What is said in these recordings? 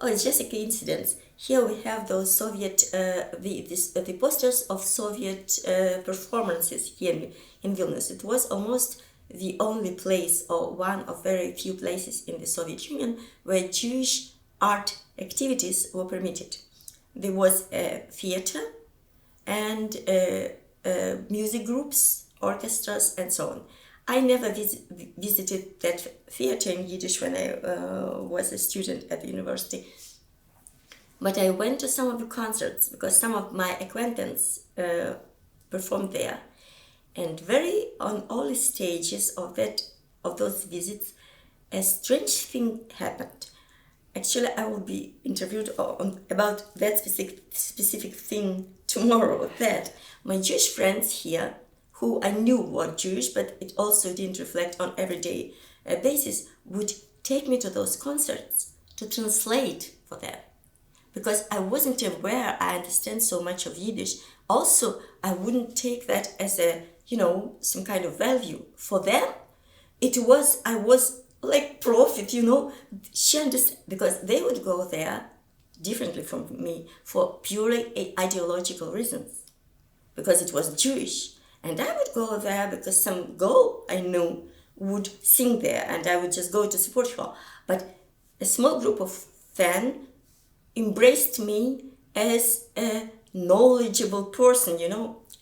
Oh, it's just a coincidence. Here we have those Soviet, the posters of Soviet performances here in Vilnius. It was almost the only place, or one of very few places in the Soviet Union, where Jewish art activities were permitted. There was a theater and music groups, orchestras, and so on. I never visited that theater in Yiddish when I was a student at the university. But I went to some of the concerts because some of my acquaintances performed there. And very on all stages of those visits, a strange thing happened. Actually, I will be interviewed about that specific thing tomorrow. That my Jewish friends here, who I knew were Jewish, but it also didn't reflect on everyday basis, would take me to those concerts to translate for them. Because I wasn't aware I understand so much of Yiddish. Also, I wouldn't take that as some kind of value. For them, I was like prophet, She understood, because they would go there differently from me for purely ideological reasons. Because it was Jewish. And I would go there because some girl I knew would sing there and I would just go to support her. But a small group of fans embraced me as a knowledgeable person,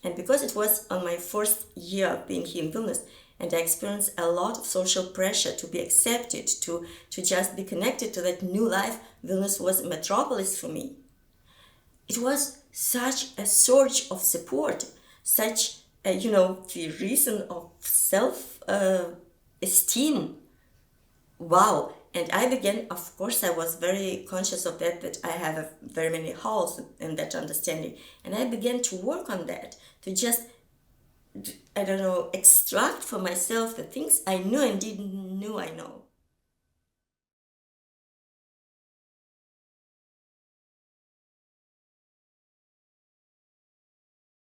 And because it was on my first year of being here in Vilnius, and I experienced a lot of social pressure to be accepted, to just be connected to that new life, Vilnius was a metropolis for me. It was such a surge of support, such the reason of self-esteem. Wow. And I began, of course, I was very conscious of that I have very many holes in that understanding. And I began to work on that, to just, extract for myself the things I knew and didn't know I know.